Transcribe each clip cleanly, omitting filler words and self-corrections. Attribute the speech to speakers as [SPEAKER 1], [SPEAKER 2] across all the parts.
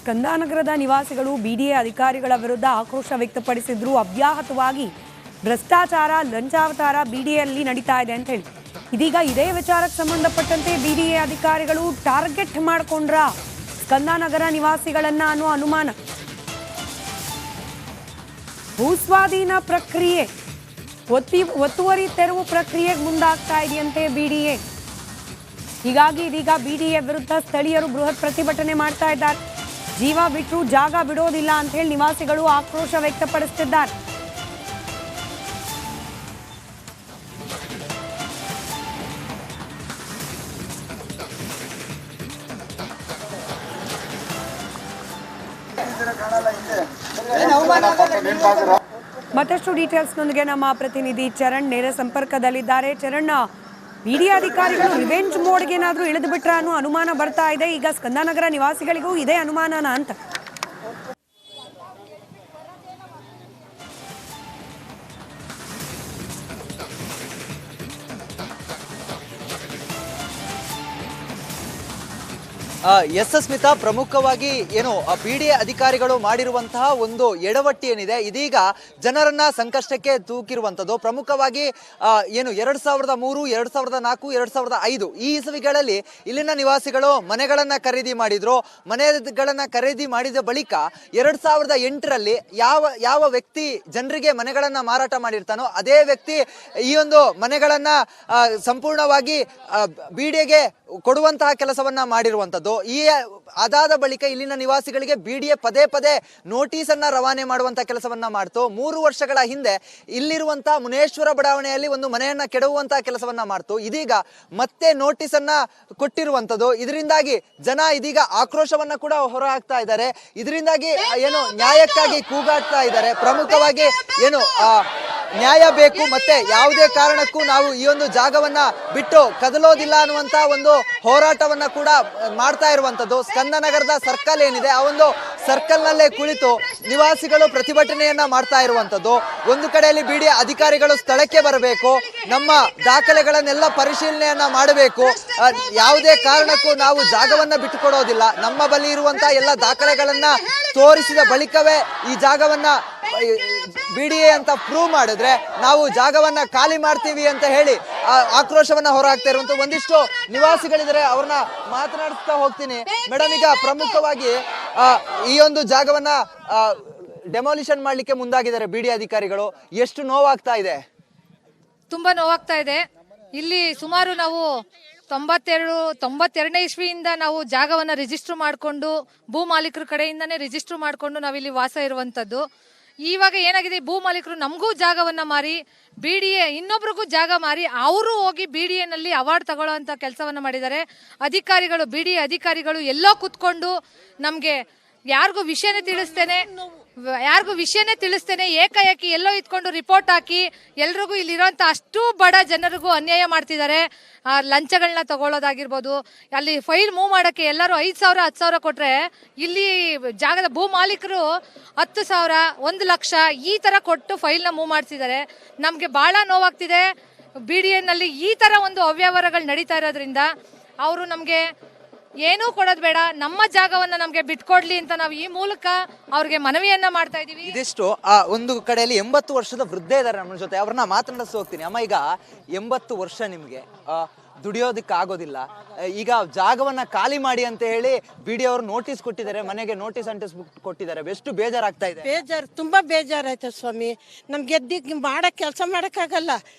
[SPEAKER 1] ಸ್ಕಂದನಗರದ ನಿವಾಸಿಗಳು ಬಿಡಿಎ ಅಧಿಕಾರಿಗಳ ವಿರುದ್ಧ ಆಕ್ರೋಶ ವ್ಯಕ್ತಪಡಿಸಿದ್ರು. ಅವ್ಯಾಹತವಾಗಿ ಭ್ರಷ್ಟಾಚಾರ, ಲಂಚಾವತಾರ ಬಿಡಿಎಯಲ್ಲಿ ನಡೀತಾ ಇದೆ ಅಂತ ಹೇಳಿ ಇದೀಗ ಇದೇ ವಿಚಾರಕ್ಕೆ ಸಂಬಂಧಪಟ್ಟಂತೆ ಬಿಡಿಎ ಅಧಿಕಾರಿಗಳು ಟಾರ್ಗೆಟ್ ಮಾಡಿಕೊಂಡ್ರ ಸ್ಕಂದನಗರ ನಿವಾಸಿಗಳನ್ನ ಅನ್ನೋ ಅನುಮಾನ. ಭೂಸ್ವಾಧೀನ ಪ್ರಕ್ರಿಯೆ, ಒತ್ತುವರಿ ತೆರವು ಪ್ರಕ್ರಿಯೆಗೆ ಮುಂದಾಗ್ತಾ ಇದೆಯಂತೆ ಬಿಡಿಎ. ಹೀಗಾಗಿ ಇದೀಗ ಬಿಡಿಎ ವಿರುದ್ಧ ಸ್ಥಳೀಯರು ಬೃಹತ್ ಪ್ರತಿಭಟನೆ ಮಾಡ್ತಾ ಇದ್ದಾರೆ. ಜೀವ ಬಿಟ್ಟು ಜಾಗ ಬಿಡೋದಿಲ್ಲ ಅಂತ ಹೇಳಿ ನಿವಾಸಿಗಳು ಆಕ್ರೋಶ ವ್ಯಕ್ತಪಡಿಸುತ್ತಿದ್ದಾರೆ. ಮತ್ತಷ್ಟು ಡೀಟೇಲ್ಸ್ನೊಂದಿಗೆ ನಮ್ಮ ಪ್ರತಿನಿಧಿ ಚರಣ್ ನೇರ ಸಂಪರ್ಕದಲ್ಲಿದ್ದಾರೆ. ಚರಣ್, ಬಿಡಿಎ ಅಧಿಕಾರಿಗಳು ರಿವೆಂಜ್ ಮೋಡ್ಗೆ ಏನಾದರೂ ಇಳಿದು ಬಿಟ್ರ ಅನ್ನೋ ಅನುಮಾನ ಬರ್ತಾ ಇದೆ. ಈಗ ಸ್ಕಂದನಗರ ನಿವಾಸಿಗಳಿಗೂ ಇದೇ ಅನುಮಾನನ ಅಂತ?
[SPEAKER 2] ಎಸ್ ಸ್ಮಿತಾ, ಪ್ರಮುಖವಾಗಿ ಏನು ಬಿಡಿಎ ಅಧಿಕಾರಿಗಳು ಮಾಡಿರುವಂತಹ ಒಂದು ಎಡವಟ್ಟು ಏನಿದೆ, ಇದೀಗ ಜನರನ್ನ ಸಂಕಷ್ಟಕ್ಕೆ ತೂಕಿರುವಂಥದ್ದು. ಪ್ರಮುಖವಾಗಿ ಏನು 2003, 2004, 2005 ಈ ಇಸವಿಗಳಲ್ಲಿ ಇಲ್ಲಿನ ನಿವಾಸಿಗಳು ಮನೆಗಳನ್ನ ಖರೀದಿ ಮಾಡಿದ್ರು. ಮನೆಗಳನ್ನ ಖರೀದಿ ಮಾಡಿದ ಬಳಿಕ 2008ರಲ್ಲಿ ಯಾವ ವ್ಯಕ್ತಿ ಜನರಿಗೆ ಮನೆಗಳನ್ನ ಮಾರಾಟ ಮಾಡಿರ್ತಾನೋ ಅದೇ ವ್ಯಕ್ತಿ ಈ ಒಂದು ಮನೆಗಳನ್ನ ಸಂಪೂರ್ಣವಾಗಿ ಬಿಡಿಎಗೆ ಕೊಡುವಂತಹ ಕೆಲಸವನ್ನ ಮಾಡಿರುವಂಥದ್ದು. ಅದಾದ ಬಳಿಕ ಇಲ್ಲಿನ ನಿವಾಸಿಗಳಿಗೆ ಬಿಡಿಎ ಪದೇ ನೋಟಿಸ್ ಅನ್ನ ರವಾನೆ ಮಾಡುವಂತಹ ಕೆಲಸವನ್ನ ಮಾಡ್ತು. 3 ವರ್ಷಗಳ ಹಿಂದೆ ಇಲ್ಲಿರುವಂತಹ ಮುನೇಶ್ವರ ಬಡಾವಣೆಯಲ್ಲಿ ಒಂದು ಮನೆಯನ್ನ ಕೆಡವುವಂತಹ ಕೆಲಸವನ್ನ ಮಾಡ್ತು. ಇದೀಗ ಮತ್ತೆ ನೋಟಿಸ್ ಅನ್ನ ಕೊಟ್ಟಿರುವಂತದ್ದು. ಇದರಿಂದಾಗಿ ಜನ ಇದೀಗ ಆಕ್ರೋಶವನ್ನ ಕೂಡ ಹೊರ ಹಾಕ್ತಾ ಇದ್ದಾರೆ. ಇದರಿಂದಾಗಿ ಏನು ನ್ಯಾಯಕ್ಕಾಗಿ ಕೂಗಾಡ್ತಾ ಇದ್ದಾರೆ. ಪ್ರಮುಖವಾಗಿ ಏನು ನ್ಯಾಯ ಬೇಕು, ಮತ್ತೆ ಯಾವುದೇ ಕಾರಣಕ್ಕೂ ನಾವು ಈ ಒಂದು ಜಾಗವನ್ನ ಬಿಟ್ಟು ಕದಲೋದಿಲ್ಲ ಅನ್ನುವಂತ ಒಂದು ಹೋರಾಟವನ್ನ ಕೂಡ ಮಾಡ್ತಾ ಇರುವಂತದ್ದು. ಸ್ಕಂದನಗರದ ಸರ್ಕಲ್ ಏನಿದೆ, ಆ ಒಂದು ಸರ್ಕಲ್ ನಲ್ಲೇ ಕುಳಿತು ನಿವಾಸಿಗಳು ಪ್ರತಿಭಟನೆಯನ್ನ ಮಾಡ್ತಾ ಇರುವಂತದ್ದು. ಒಂದು ಕಡೆಯಲ್ಲಿ ಬಿಡಿಎ ಅಧಿಕಾರಿಗಳು ಸ್ಥಳಕ್ಕೆ ಬರಬೇಕು, ನಮ್ಮ ದಾಖಲೆಗಳನ್ನೆಲ್ಲ ಪರಿಶೀಲನೆಯನ್ನ ಮಾಡಬೇಕು. ಯಾವುದೇ ಕಾರಣಕ್ಕೂ ನಾವು ಜಾಗವನ್ನ ಬಿಟ್ಟುಕೊಡೋದಿಲ್ಲ. ನಮ್ಮ ಬಳಿ ಇರುವಂತಹ ಎಲ್ಲ ದಾಖಲೆಗಳನ್ನ ತೋರಿಸಿದ ಬಳಿಕವೇ ಈ ಜಾಗವನ್ನ ಬಿಡಿಎ ಅಂತ ಪ್ರೂವ್ ಮಾಡಿದ್ರೆ ನಾವು ಜಾಗವನ್ನ ಖಾಲಿ ಮಾಡ್ತೀವಿ ಅಂತ ಹೇಳಿ ಆಕ್ರೋಶವನ್ನ ಹೊರಹಾಕ್ತಾ ಇರುವಂತ ಒಂದಿಷ್ಟು ನಿವಾಸಿಗಳಿದ್ದಾರೆ. ಅವ್ರನ್ನ ಮಾತನಾಡಿಸ್ತಾ ಹೋಗ್ತೀನಿ. ಮೇಡಮ್, ಈಗ ಪ್ರಮುಖವಾಗಿ ಈ ಒಂದು ಜಾಗವನ್ನ ಡೆಮಾಲಿಷನ್ ಮಾಡ್ಲಿಕ್ಕೆ ಮುಂದಾಗಿದ್ದಾರೆ ಬಿಡಿಎ ಅಧಿಕಾರಿಗಳು. ಎಷ್ಟು ನೋವಾಗ್ತಾ ಇದೆ?
[SPEAKER 3] ತುಂಬಾ ನೋವಾಗ್ತಾ ಇದೆ. ಇಲ್ಲಿ ಸುಮಾರು ನಾವು 92ನೇ ಇಸ್ವಿಯಿಂದ ನಾವು ಜಾಗವನ್ನ ರಿಜಿಸ್ಟರ್ ಮಾಡಿಕೊಂಡು ಭೂ ಮಾಲೀಕರ ಕಡೆಯಿಂದಾನೇ ರಿಜಿಸ್ಟರ್ ಮಾಡಿಕೊಂಡು ನಾವಿಲ್ಲಿ ವಾಸ ಇರುವಂತದ್ದು. ಇವಾಗ ಏನಾಗಿದೆ, ಭೂ ಮಾಲೀಕರು ನಮಗೂ ಜಾಗವನ್ನ ಮಾರಿ ಬಿಡಿಎ ಇನ್ನೊಬ್ರಿಗೂ ಜಾಗ ಮಾರಿ ಅವರು ಹೋಗಿ ಬಿಡಿಎನಲ್ಲಿ ಅವಾರ್ಡ್ ತಗೊಳ್ಳೋಂಥ ಕೆಲಸವನ್ನ ಮಾಡಿದ್ದಾರೆ. ಅಧಿಕಾರಿಗಳು, ಬಿಡಿಎ ಅಧಿಕಾರಿಗಳು ಎಲ್ಲೋ ಕುತ್ಕೊಂಡು ನಮ್ಗೆ ಯಾರಿಗೂ ವಿಷಯನೇ ತಿಳಿಸ್ತೇನೆ ಏಕಾಏಕಿ ಎಲ್ಲೋ ಇತ್ಕೊಂಡು ರಿಪೋರ್ಟ್ ಹಾಕಿ ಎಲ್ರಿಗೂ ಇಲ್ಲಿರೋಂಥ ಅಷ್ಟು ಬಡ ಜನರಿಗೂ ಅನ್ಯಾಯ ಮಾಡ್ತಿದ್ದಾರೆ. ಲಂಚಗಳನ್ನ ತಗೊಳ್ಳೋದಾಗಿರ್ಬೋದು, ಅಲ್ಲಿ ಫೈಲ್ ಮೂವ್ ಮಾಡೋಕ್ಕೆ ಎಲ್ಲರೂ 5,000 10,000 ಕೊಟ್ರೆ ಇಲ್ಲಿ ಜಾಗದ ಭೂ ಮಾಲೀಕರು 10,000 1 ಲಕ್ಷ ಈ ತರ ಕೊಟ್ಟು ಫೈಲ್ನ ಮೂವ್ ಮಾಡ್ತಿದ್ದಾರೆ. ನಮ್ಗೆ ಬಹಳ ನೋವಾಗ್ತಿದೆ. ಬಿಡಿಎನಲ್ಲಿ ಈ ತರ ಒಂದು ಅವ್ಯವಹಾರಗಳು ನಡೀತಾ ಇರೋದ್ರಿಂದ ಅವರು ನಮ್ಗೆ ಏನೂ ಕೊಡೋದು ಬೇಡ, ನಮ್ಮ ಜಾಗವನ್ನ ನಮ್ಗೆ ಬಿಟ್ಕೊಡ್ಲಿ ಅಂತ ನಾವು ಈ ಮೂಲಕ ಅವ್ರಿಗೆ ಮನವಿಯನ್ನ ಮಾಡ್ತಾ ಇದೀವಿ.
[SPEAKER 2] ಇದಿಷ್ಟು ಒಂದು ಕಡೆಯಲ್ಲಿ 80 ವರ್ಷದ ವೃದ್ಧ ಇದ್ದಾರೆ ನಮ್ಮ ಜೊತೆ. ಅವ್ರನ್ನ ಮಾತನಾಡಿಸಿ ಹೋಗ್ತೀನಿ. ಅಮ್ಮ, ಈಗ 80 ವರ್ಷ ನಿಮ್ಗೆ ದುಡಿಯೋದಕ್ಕೆ ಆಗೋದಿಲ್ಲ, ಈಗ ಜಾಗವನ್ನ ಖಾಲಿ ಮಾಡಿ ಅಂತ ಹೇಳಿ ಬಿಡಿಎ ಅವರು ನೋಟಿಸ್ ಕೊಟ್ಟಿದ್ದಾರೆ, ಮನೆಗೆ ನೋಟಿಸ್ ಅಂಟಿಸ್ಬಿಟ್ಟು ಕೊಟ್ಟಿದ್ದಾರೆ. ಎಷ್ಟು ಬೇಜಾರಾಗ್ತಾ ಇದೆ?
[SPEAKER 4] ತುಂಬಾ ಬೇಜಾರಾಯ್ತು ಸ್ವಾಮಿ. ನಮ್ಗೆ ಎದ್ದಿಗೆ ಮಾಡಕ್ ಕೆಲಸ ಮಾಡಕ್ಕಾಗಲ್ಲ,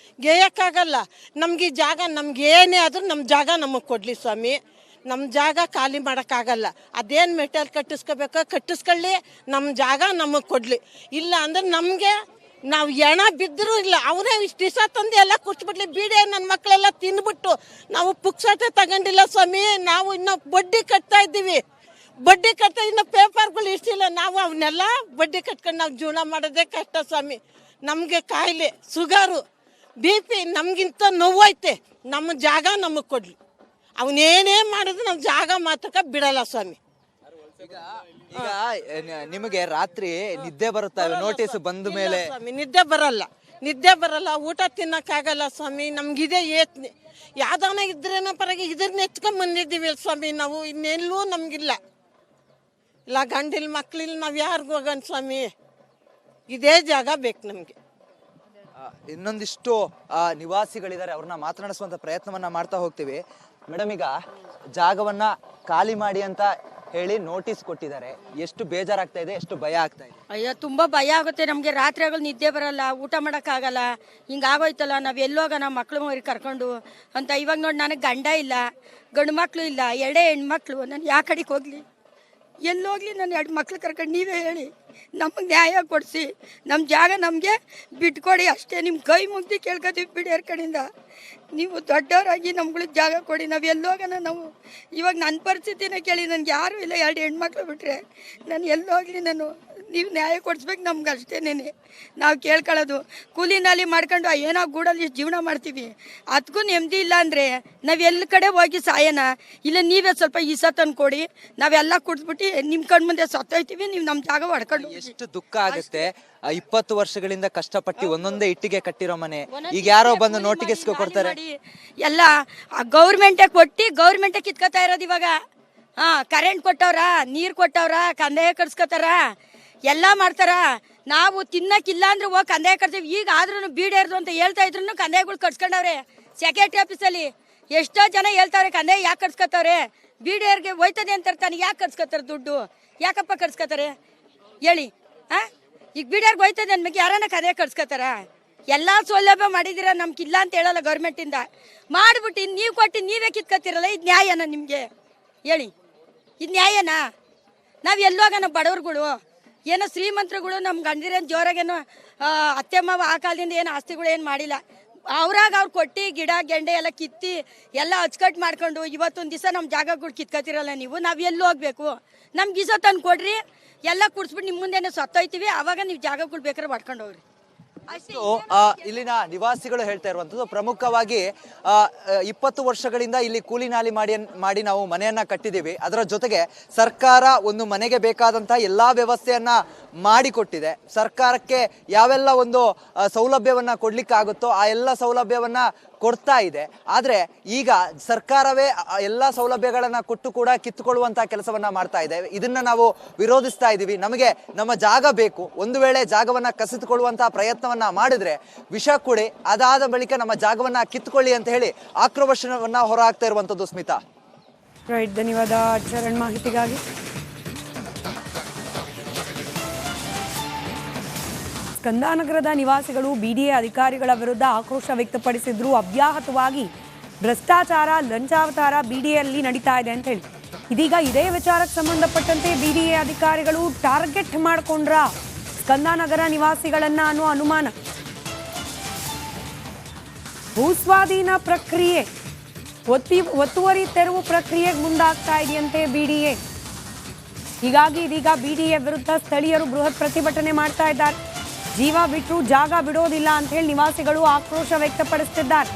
[SPEAKER 4] ಗೆಯ್ಯಕ್ಕಾಗಲ್ಲ. ನಮ್ಗೆ ಈ ಜಾಗ ನಮ್ಗೆ ಏನೇ ಆದ್ರೂ ನಮ್ಮ ಜಾಗ ನಮಗ್ ಕೊಡ್ಲಿ ಸ್ವಾಮಿ. ನಮ್ಮ ಜಾಗ ಖಾಲಿ ಮಾಡೋಕ್ಕಾಗಲ್ಲ. ಅದೇನು ಮೆಟಲ್ ಕಟ್ಟಿಸ್ಕೊಳ್ಳಿ, ನಮ್ಮ ಜಾಗ ನಮಗೆ ಕೊಡಲಿ. ಇಲ್ಲ ಅಂದ್ರೆ ನಮಗೆ ನಾವು ಎಣ ಬಿದ್ದರೂ ಇಲ್ಲ, ಅವರೇ ಇಷ್ಟು ದಿವಸ ತಂದು ಎಲ್ಲ ಕುಚ್ಬಿಡ್ಲಿ. ಬಿಡಿಎ ನನ್ನ ಮಕ್ಕಳೆಲ್ಲ ತಿಂದ್ಬಿಟ್ಟು ನಾವು ಪುಕ್ಸಾಟೆ ತಗೊಂಡಿಲ್ಲ ಸ್ವಾಮಿ. ನಾವು ಇನ್ನೂ ಬಡ್ಡಿ ಕಟ್ತಾ ಇದ್ದೀವಿ. ಇನ್ನು ಪೇಪರ್ಗಳು ಇಷ್ಟಿಲ್ಲ. ನಾವು ಅವನ್ನೆಲ್ಲ ಬಡ್ಡಿ ಕಟ್ಕೊಂಡು ನಾವು ಜೀವನ ಮಾಡೋದೇ ಕಷ್ಟ ಸ್ವಾಮಿ. ನಮಗೆ ಕಾಯಿಲೆ, ಶುಗರು, BP ನಮಗಿಂತ ನೋವೈತೆ. ನಮ್ಮ ಜಾಗ ನಮಗೆ ಕೊಡಲಿ. ಅವನೇನೇ ಮಾಡಿದ್ರು ನಮ್ಮ ಜಾಗ ಮಾತ್ರಕ್ಕೆ ಬಿಡಲ್ಲ ಸ್ವಾಮಿ.
[SPEAKER 2] ಈಗ ನಿಮಗೆ ರಾತ್ರಿ ನಿದ್ದೆ ಬರುತ್ತವೆ ನೋಟಿಸ್ ಬಂದ ಮೇಲೆ?
[SPEAKER 4] ಸ್ವಾಮಿ ನಿದ್ದೆ ಬರಲ್ಲ, ಊಟ ತಿನ್ನಕ್ಕಾಗಲ್ಲ ಸ್ವಾಮಿ. ನಮ್ಗಿದೆ ಯಾವ್ದಾನ ಇದ್ರೇನೋ ಪರವಾಗಿ ಇದನ್ನ ಎತ್ಕೊಂಡ್ ಬಂದಿದ್ದೀವಿ ಸ್ವಾಮಿ. ನಾವು ಇನ್ನೆಲ್ಲೂ ನಮ್ಗಿಲ್ಲ. ಇಲ್ಲ ಗಂಡಿಲ್ ಮಕ್ಳಿಲ್ ನಾವು ಯಾರಿಗೂ ಹೋಗೋಣ ಸ್ವಾಮಿ, ಇದೇ ಜಾಗ ಬೇಕು ನಮಗೆ.
[SPEAKER 2] ಇನ್ನೊಂದಿಷ್ಟು ನಿವಾಸಿಗಳಿದ್ದಾರೆ, ಅವ್ರನ್ನ ಮಾತನಾಡಿಸುವಂತ ಪ್ರಯತ್ನವನ್ನ ಮಾಡ್ತಾ ಹೋಗ್ತೀವಿ. ಮೇಡಮ್, ಈಗ ಜಾಗವನ್ನ ಖಾಲಿ ಮಾಡಿ ಅಂತ ಹೇಳಿ ನೋಟಿಸ್ ಕೊಟ್ಟಿದ್ದಾರೆ. ಎಷ್ಟು ಬೇಜಾರಾಗ್ತಾ ಇದೆ, ಎಷ್ಟು ಭಯ ಆಗ್ತಾ ಇದೆ?
[SPEAKER 5] ಅಯ್ಯೋ ತುಂಬ ಭಯ ಆಗುತ್ತೆ ನಮಗೆ. ರಾತ್ರಿಗಳು ನಿದ್ದೆ ಬರಲ್ಲ, ಊಟ ಮಾಡೋಕ್ಕಾಗಲ್ಲ. ಹಿಂಗಾಗೋಯ್ತಲ್ಲ, ನಾವು ಎಲ್ಲೋಗೋಣ ಮಕ್ಳು ಮರಿ ಕರ್ಕೊಂಡು ಅಂತ. ಇವಾಗ ನೋಡಿ, ನನಗೆ ಗಂಡ ಇಲ್ಲ, ಗಂಡು ಮಕ್ಕಳು ಇಲ್ಲ, ಎರಡೇ ಹೆಣ್ಮಕ್ಳು. ನಾನು ಯಾವ ಕಡೆಗೆ ಹೋಗಲಿ, ಎಲ್ಲೋಗ್ಲಿ? ನಾನು 2 ಮಕ್ಳು ಕರ್ಕೊಂಡು ನೀವೇ ಹೇಳಿ, ನಮಗೆ ನ್ಯಾಯ ಕೊಡಿಸಿ, ನಮ್ಮ ಜಾಗ ನಮಗೆ ಬಿಟ್ಕೊಡಿ ಅಷ್ಟೇ. ನಿಮ್ಮ ಕೈ ಮುಗ್ದು ಕೇಳ್ಕೊತೀವಿ ಬಿಡಿಯರ್ ಕಡೆಯಿಂದ. ನೀವು ದೊಡ್ಡವರಾಗಿ ನಮ್ಗಳಿಗೆ ಜಾಗ ಕೊಡಿ, ನಾವು ಎಲ್ಲೋಗೋಣ? ನಾವು ಇವಾಗ ನನ್ನ ಪರಿಸ್ಥಿತಿನೇ ಕೇಳಿ, ನನಗೆ ಯಾರೂ ಇಲ್ಲ, 2 ಹೆಣ್ಮಕ್ಳು ಬಿಟ್ಟರೆ ನಾನು ಎಲ್ಲೋಗ್ಲಿ? ನೀವು ನ್ಯಾಯ ಕೊಡಿಸ್ಬೇಕು ನಮ್ಗೆ, ಅಷ್ಟೇನೇ ನಾವು ಕೇಳ್ಕೊಳ್ಳೋದು. ಕೂಲಿ ನಾಲಿ ಮಾಡ್ಕೊಂಡು ಏನೋ ಗೂಡಲ್ಲಿ ಜೀವನ ಮಾಡ್ತೀವಿ, ಅದಕ್ಕೂ ನೆಮ್ಮದಿ ಇಲ್ಲ ಅಂದರೆ ನಾವು ಎಲ್ಲ ಕಡೆ ಹೋಗಿ ಸಾಯೋಣ? ಇಲ್ಲ ನೀವೇ ಸ್ವಲ್ಪ ಈಸ ತಂದು ಕೊಡಿ, ನಾವೆಲ್ಲ ಕುಡಿದ್ಬಿಟ್ಟು ನಿಮ್ಮ ಕಣ್ಣು ಮುಂದೆ ಸತ್ತೋಯ್ತೀವಿ, ನೀವು ನಮ್ಮ ಜಾಗ ಹೊಡ್ಕೊಂಡು.
[SPEAKER 2] ಎಷ್ಟು ದುಃಖ ಆಗುತ್ತೆ. 20 ವರ್ಷಗಳಿಂದ ಕಷ್ಟಪಟ್ಟು ಒಂದೊಂದೇ ಇಟ್ಟಿಗೆ ಕಟ್ಟಿರೋ ಮನೆ ಈಗ ಯಾರೋ ಬಂದು ನೋಟಿಸ್ ಕೊಡ್ತಾರೆ.
[SPEAKER 5] ಎಲ್ಲ ಗೌರ್ಮೆಂಟೇ ಕೊಟ್ಟು ಗೌರ್ಮೆಂಟೇ ಕಿತ್ಕೋತಾ ಇರೋದು ಇವಾಗ. ಕರೆಂಟ್ ಕೊಟ್ಟವ್ರ, ನೀರು ಕೊಟ್ಟವ್ರ, ಕಂದಾಯ ಕಟ್ಸ್ಕೊತಾರ, ಎಲ್ಲ ಮಾಡ್ತಾರ. ನಾವು ತಿನ್ನಕ್ಕಿಲ್ಲ ಅಂದ್ರೆ ಹೋಗಿ ಕಂದಾಯ ಕಟ್ತೀವಿ. ಈಗ ಆದ್ರೂ ಬೀಡೇರ್ದು ಅಂತ ಹೇಳ್ತಾ ಇದ್ರು ಕಂದಾಯಗಳು ಕಟ್ಸ್ಕೊಂಡವ್ರೆ. ಸೆಕ್ರೆಟರಿ ಆಫೀಸಲ್ಲಿ ಎಷ್ಟೋ ಜನ ಹೇಳ್ತಾವ್ರೆ ಕಂದಾಯ ಯಾಕೆ ಕಟ್ಸ್ಕೊತವ್ರೆ, ಬೀಡೇರ್ಗೆ ಹೋಯ್ತದೆ ಅಂತಾರೆ ತಾನೆ, ಯಾಕೆ ಕಟ್ಸ್ಕೊತಾರೆ ದುಡ್ಡು? ಯಾಕಪ್ಪ ಕಟ್ಸ್ಕೊತಾರೆ ಹೇಳಿ? ಈಗ ಬೀಡೇರ್ಗೆ ಹೋಯ್ತದೆ ಅಂದ್ಮೇಲೆ ಯಾರನ್ನ ಕಂದಾಯ ಕಟ್ಸ್ಕೊತಾರ? ಎಲ್ಲ ಸೌಲಭ್ಯ ಮಾಡಿದ್ದೀರ, ನಮ್ಗಿಲ್ಲ ಅಂತ ಹೇಳಲ್ಲ ಗೌರ್ಮೆಂಟಿಂದ. ಮಾಡಿಬಿಟ್ಟು ನೀವು ಕೊಟ್ಟು ನೀವೇ ಕಿತ್ಕೊತಿರಲ್ಲ, ಇದು ನ್ಯಾಯನಾ ನಿಮಗೆ ಹೇಳಿ? ಇದು ನ್ಯಾಯನಾ? ನಾವು ಎಲ್ಲೋಗೋಣ ಬಡವ್ರುಗಳು? ಏನೋ ಶ್ರೀಮಂತರುಗಳು ನಮ್ಮ ಗಂಡಿರೇನು ಜೋರಾಗೇನೋ ಅತ್ತೆ ಮಾವ ಆ ಕಾಲದಿಂದ ಏನು ಆಸ್ತಿಗಳು ಏನು ಮಾಡಿಲ್ಲ. ಅವ್ರಾಗ ಅವ್ರು ಕೊಟ್ಟು ಗಿಡ ಗೆಂಡೆ ಎಲ್ಲ ಕಿತ್ತಿ ಎಲ್ಲ ಅಚ್ಚುಕಟ್ಟು ಮಾಡ್ಕೊಂಡು ಇವತ್ತೊಂದು ದಿವಸ ನಮ್ಮ ಜಾಗಗಳು ಕಿತ್ಕೊತಿರಲ್ಲ ನೀವು. ನಾವು ಎಲ್ಲಿ ಹೋಗ್ಬೇಕು? ನಮ್ಗೆ ಈಸ ತಂದು ಕೊಡ್ರಿ, ಎಲ್ಲ ಕುಡಿಸ್ಬಿಟ್ಟು ನಿಮ್ಮ ಮುಂದೆನೇ ಸತ್ತೋಯ್ತೀವಿ, ಆವಾಗ ನೀವು ಜಾಗಗಳು ಬೇಕಾದ್ರೆ ಮಾಡ್ಕೊಂಡು ಹೋಗ್ರಿ.
[SPEAKER 2] ಇಲ್ಲಿನ ನಿವಾಸಿಗಳು ಹೇಳ್ತಾ ಇರುವಂತದ್ದು ಪ್ರಮುಖವಾಗಿ 20 ವರ್ಷಗಳಿಂದ ಇಲ್ಲಿ ಕೂಲಿ ನಾಲಿ ಮಾಡಿ ನಾವು ಮನೆಯನ್ನ ಕಟ್ಟಿದೀವಿ. ಅದರ ಜೊತೆಗೆ ಸರ್ಕಾರ ಒಂದು ಮನೆಗೆ ಬೇಕಾದಂತಹ ಎಲ್ಲಾ ವ್ಯವಸ್ಥೆಯನ್ನ ಮಾಡಿಕೊಟ್ಟಿದೆ. ಸರ್ಕಾರಕ್ಕೆ ಯಾವೆಲ್ಲ ಒಂದು ಸೌಲಭ್ಯವನ್ನ ಕೊಡ್ಲಿಕ್ಕಾಗುತ್ತೋ ಆ ಎಲ್ಲ ಸೌಲಭ್ಯವನ್ನ ಕೊಡ್ತಾ ಇದೆ. ಆದ್ರೆ ಈಗ ಸರ್ಕಾರವೇ ಎಲ್ಲ ಸೌಲಭ್ಯಗಳನ್ನ ಕೊಟ್ಟು ಕೂಡ ಕಿತ್ತುಕೊಳ್ಳುವಂತಹ ಕೆಲಸವನ್ನ ಮಾಡ್ತಾ ಇದೆ. ಇದನ್ನ ನಾವು ವಿರೋಧಿಸ್ತಾ ಇದೀವಿ. ನಮಗೆ ನಮ್ಮ ಜಾಗ ಬೇಕು. ಒಂದು ವೇಳೆ ಜಾಗವನ್ನ ಕಸಿದುಕೊಳ್ಳುವಂತಹ ಪ್ರಯತ್ನವನ್ನ ಮಾಡಿದ್ರೆ ವಿಷ ಕೊಡಿ, ಅದಾದ ಬಳಿಕ ನಮ್ಮ ಜಾಗವನ್ನ ಕಿತ್ತುಕೊಳ್ಳಿ ಅಂತ ಹೇಳಿ ಆಕ್ರೋಶವನ್ನ ಹೊರಹಾಕ್ತಾ ಇರುವಂತದ್ದು. ಸ್ಮಿತಾ,
[SPEAKER 1] ರೈಟ್, ಧನ್ಯವಾದ ಚರಣ್ ಮಾಹಿತಿಗಾಗಿ. ಸ್ಕಂದನಗರದ ನಿವಾಸಿಗಳು ಬಿಡಿಎ ಅಧಿಕಾರಿಗಳ ವಿರುದ್ಧ ಆಕ್ರೋಶ ವ್ಯಕ್ತಪಡಿಸಿದ್ರು. ಅವ್ಯಾಹತವಾಗಿ ಭ್ರಷ್ಟಾಚಾರ, ಲಂಚಾವತಾರ ಬಿಡಿಎಲ್ಲಿ ನಡೀತಾ ಇದೆ ಅಂತ ಹೇಳಿ ಇದೀಗ ಇದೇ ವಿಚಾರಕ್ಕೆ ಸಂಬಂಧಪಟ್ಟಂತೆ ಬಿಡಿಎ ಅಧಿಕಾರಿಗಳು ಟಾರ್ಗೆಟ್ ಮಾಡಿಕೊಂಡ್ರ ಸ್ಕಂದನಗರ ನಿವಾಸಿಗಳನ್ನ ಅನ್ನೋ ಅನುಮಾನ. ಭೂಸ್ವಾಧೀನ ಪ್ರಕ್ರಿಯೆ, ಒತ್ತುವರಿ ತೆರವು ಪ್ರಕ್ರಿಯೆಗೆ ಮುಂದಾಗ್ತಾ ಇದೆಯಂತೆ ಬಿಡಿಎ. ಹೀಗಾಗಿ ಇದೀಗ ಬಿಡಿಎ ವಿರುದ್ಧ ಸ್ಥಳೀಯರು ಬೃಹತ್ ಪ್ರತಿಭಟನೆ ಮಾಡ್ತಾ ಇದ್ದಾರೆ. ಜೀವ ಬಿಟ್ಟರು ಜಾಗ ಬಿಡೋದಿಲ್ಲ ಅಂತ ಹೇಳಿ ನಿವಾಸಿಗಳು ಆಕ್ರೋಶ ವ್ಯಕ್ತಪಡಿಸುತ್ತಿದ್ದಾರೆ.